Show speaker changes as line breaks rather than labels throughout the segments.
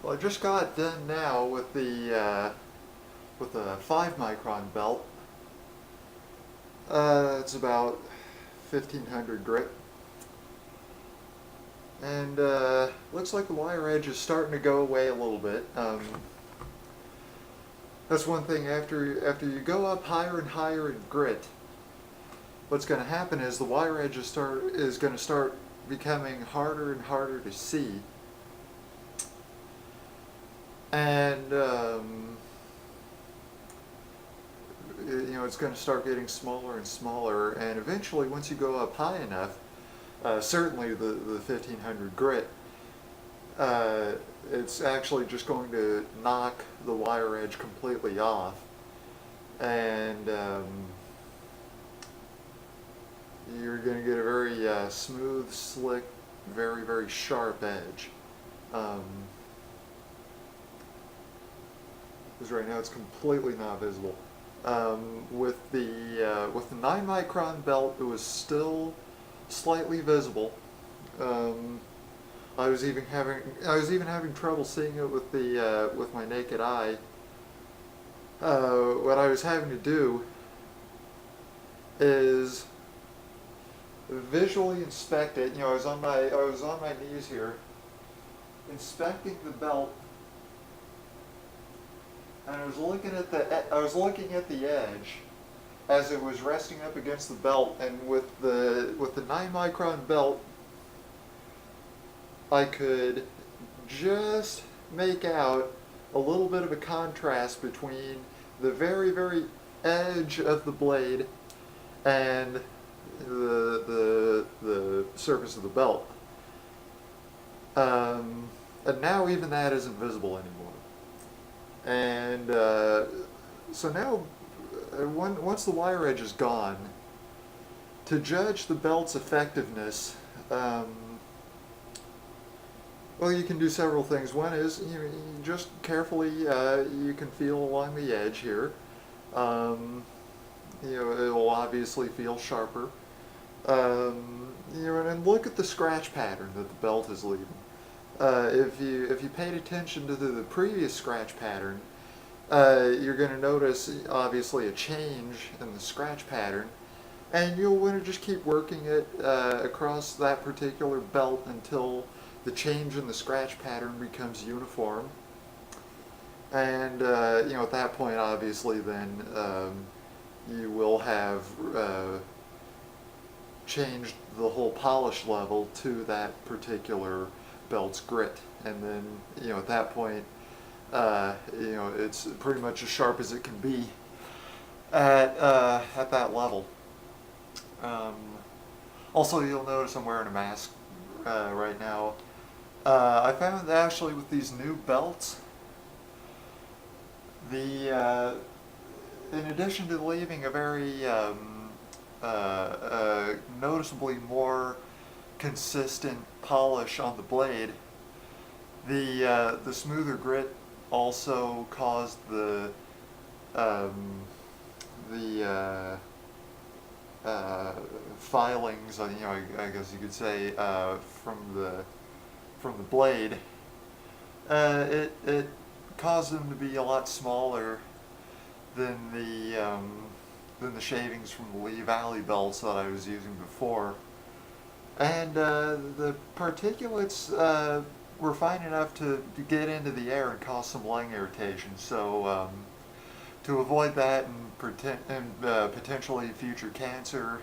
Well, I just got done now with the 5 micron belt. It's about 1500 grit, and looks like the wire edge is starting to go away a little bit. That's one thing. After you go up higher and higher in grit, what's going to happen is the wire edge is going to start becoming harder and harder to see. And it's going to start getting smaller and smaller, and eventually once you go up high enough, certainly the 1500 grit, it's actually just going to knock the wire edge completely off, and you're going to get a very smooth, slick, very, very sharp edge. Because right now it's completely not visible. With the 9 micron belt, it was still slightly visible. I was even having trouble seeing it with my naked eye. What I was having to do is visually inspect it. I was on my knees here, inspecting the belt. And I was looking at the edge as it was resting up against the belt, and with the 9 micron belt, I could just make out a little bit of a contrast between the very, very edge of the blade and the surface of the belt. And now even that isn't visible anymore. And so now, once the wire edge is gone, to judge the belt's effectiveness, well, you can do several things. One is you just carefully you can feel along the edge here. It will obviously feel sharper. And look at the scratch pattern that the belt is leaving. If you paid attention to the previous scratch pattern, you're going to notice obviously a change in the scratch pattern, and you'll want to just keep working it across that particular belt until the change in the scratch pattern becomes uniform. And at that point, obviously, then you will have changed the whole polish level to that particular belt's grit, and then at that point it's pretty much as sharp as it can be at that level. Also, you'll notice I'm wearing a mask right now. I found that actually with these new belts, in addition to leaving a very noticeably more consistent polish on the blade, the smoother grit also caused the filings, I guess you could say, from the blade. It caused them to be a lot smaller than the shavings from the Lee Valley belts that I was using before. And the particulates were fine enough to get into the air and cause some lung irritation. So to avoid that and potentially future cancer,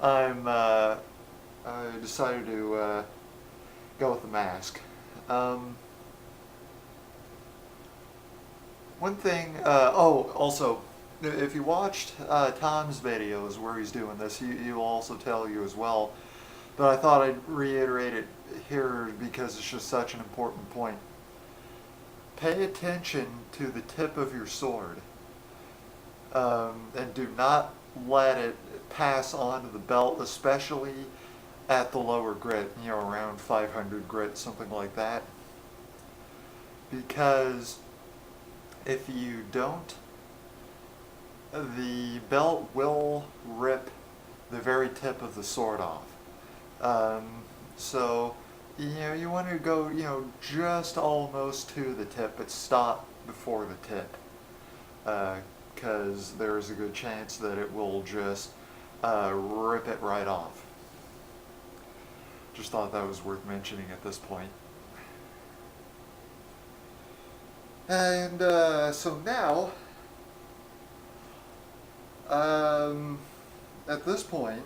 I decided to go with the mask. One thing, also, if you watched Tom's videos where he's doing this, he will also tell you as well. But I thought I'd reiterate it here because it's just such an important point. Pay attention to the tip of your sword, and do not let it pass onto the belt, especially at the lower grit, around 500 grit, something like that. Because if you don't, the belt will rip the very tip of the sword off. So you want to go, just almost to the tip, but stop before the tip, because there's a good chance that it will just rip it right off. Just thought that was worth mentioning at this point. And so now, at this point,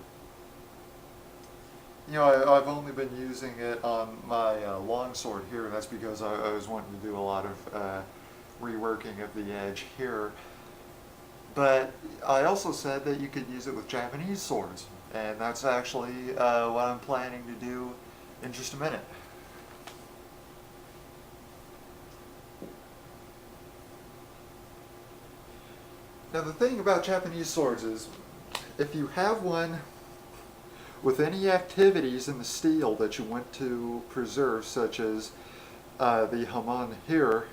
I've only been using it on my longsword here, and that's because I was wanting to do a lot of reworking of the edge here. But I also said that you could use it with Japanese swords, and that's actually what I'm planning to do in just a minute. Now the thing about Japanese swords is, if you have one with any activities in the steel that you want to preserve, such as the hamon here,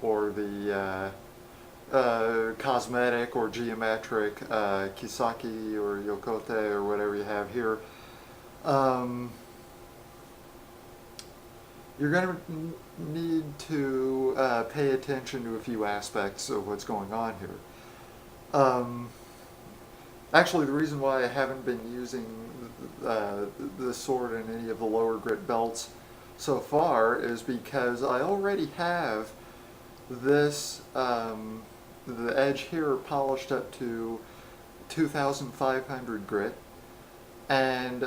or the cosmetic or geometric kisaki or yokote or whatever you have here, you're going to need to pay attention to a few aspects of what's going on here. Actually, the reason why I haven't been using the sword in any of the lower grit belts so far is because I already have this, the edge here polished up to 2,500 grit, and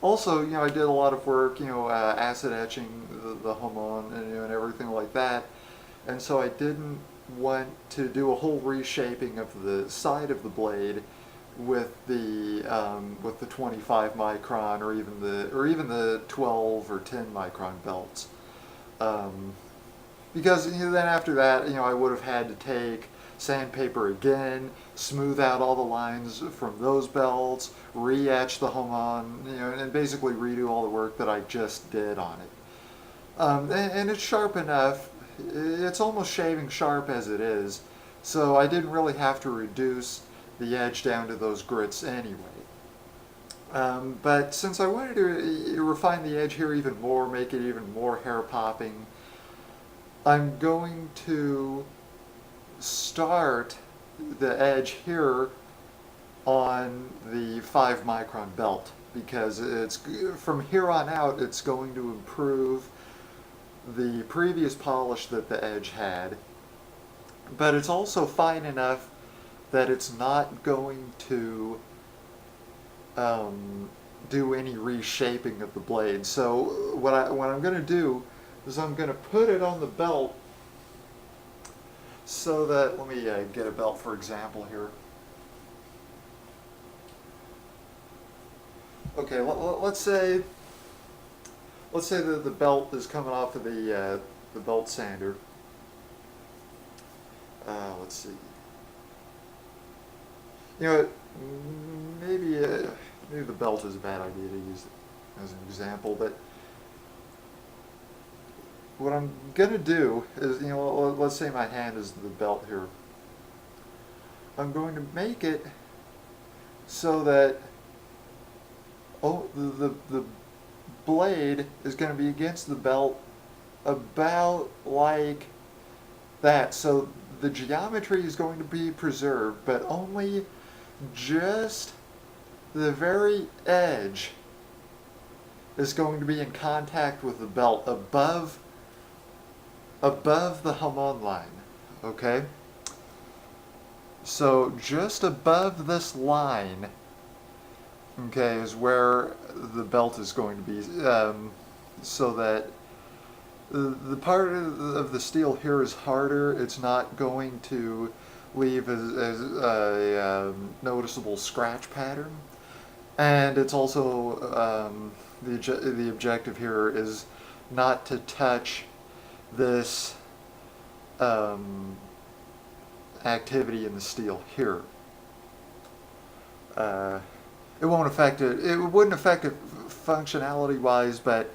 also, I did a lot of work, acid etching the hamon and everything like that, and so I didn't want to do a whole reshaping of the side of the blade with the 25 micron or even the 12 or 10 micron belts, because then after that, I would have had to take sandpaper again, smooth out all the lines from those belts, re-etch the hamon, and basically redo all the work that I just did on it. And it's sharp enough. It's almost shaving sharp as it is, so I didn't really have to reduce the edge down to those grits anyway. But since I wanted to refine the edge here even more, make it even more hair popping, I'm going to start the edge here on the 5 micron belt, because it's from here on out it's going to improve the previous polish that the edge had, but it's also fine enough that it's not going to do any reshaping of the blade. So what I'm going to do is I'm going to put it on the belt so that, let me get a belt for example here. Okay, let's say that the belt is coming off of the belt sander. Let's see. Maybe the belt is a bad idea to use as an example, but what I'm gonna do is, let's say my hand is the belt here. I'm going to make it so that the blade is going to be against the belt about like that. So the geometry is going to be preserved, but only just the very edge is going to be in contact with the belt above the hamon line. Okay? So just above this line, okay, is where the belt is going to be, so that the part of the steel here is harder. It's not going to leave as a noticeable scratch pattern, and it's also the objective here is not to touch this activity in the steel here. It won't affect it. It wouldn't affect it functionality wise, but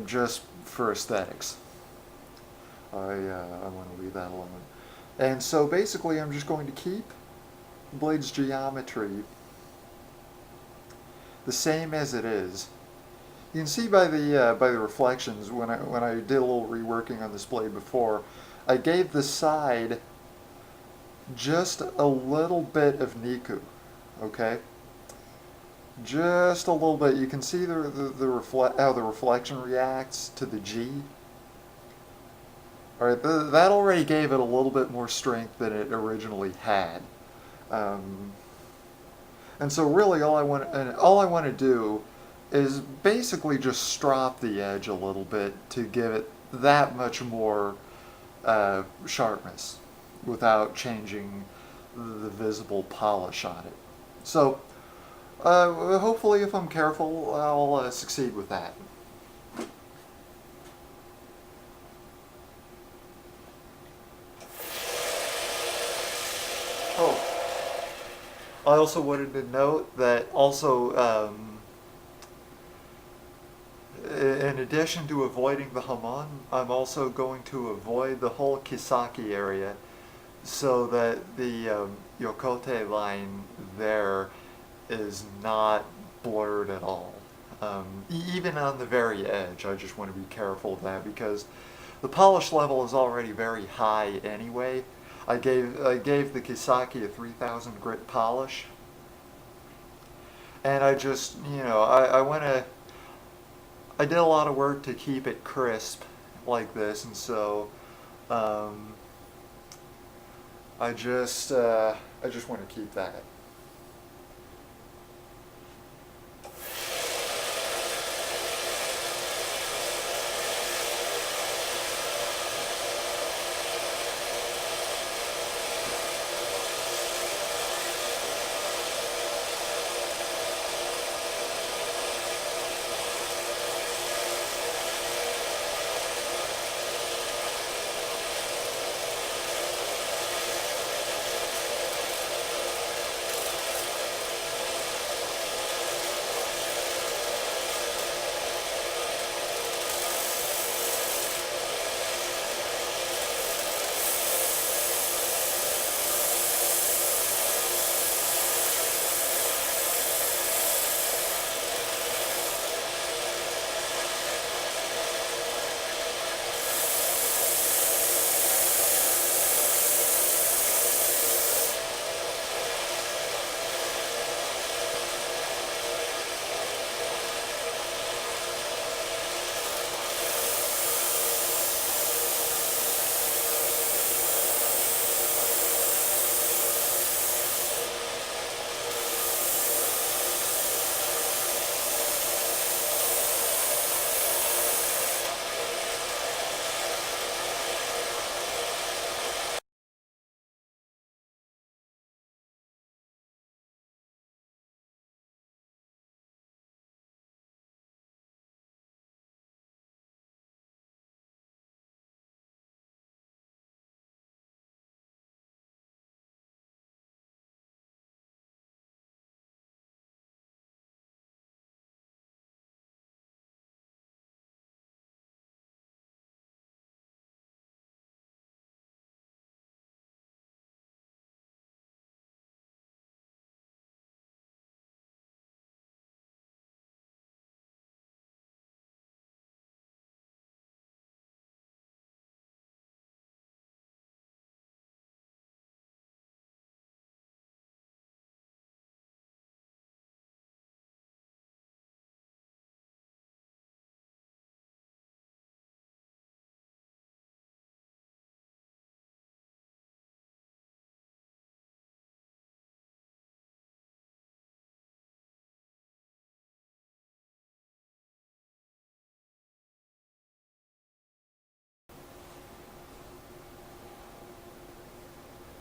just for aesthetics, I want to leave that alone. And so basically, I'm just going to keep the blade's geometry the same as it is, You can see by the reflections when I did a little reworking on this blade before, I gave the side just a little bit of Niku, okay? Just a little bit. You can see how the reflection reacts to the G. All right, that already gave it a little bit more strength than it originally had. Um, and so really all I want to do is basically just strop the edge a little bit to give it that much more sharpness without changing the visible polish on it. So hopefully if I'm careful, I'll succeed with that. Oh, I also wanted to note that also, in addition to avoiding the Hamon, I'm also going to avoid the whole Kisaki area so that the Yokote line there is not blurred at all. Even on the very edge, I just want to be careful of that because the polish level is already very high anyway. I gave the Kisaki a 3000 grit polish, and I just I did a lot of work to keep it crisp like this, and so I just want to keep that.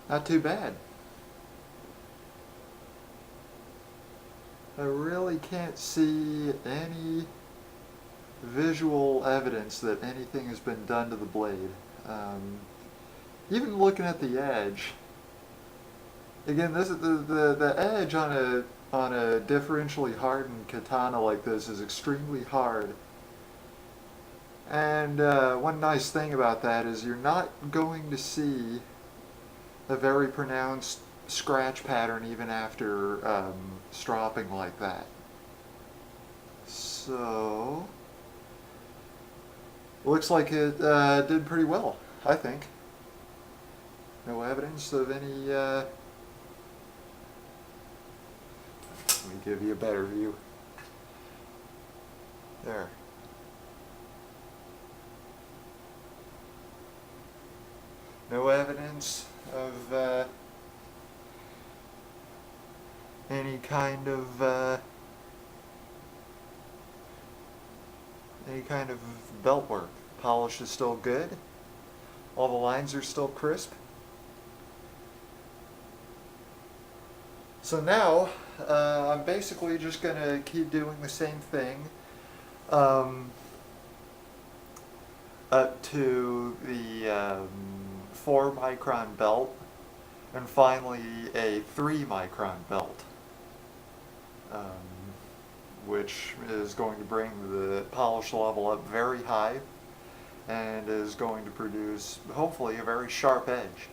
Not too bad. I really can't see any visual evidence that anything has been done to the blade. Even looking at the edge, again, this is the edge on a differentially hardened katana like this is extremely hard. And one nice thing about that is you're not going to see a very pronounced scratch pattern even after stropping like that. So, looks like it did pretty well, I think. No evidence of any, let me give you a better view. There. No evidence of any kind of belt work. Polish is still good. All the lines are still crisp. So now I'm basically just going to keep doing the same thing up to the 4 micron belt, and finally a 3 micron belt, which is going to bring the polish level up very high and is going to produce hopefully a very sharp edge.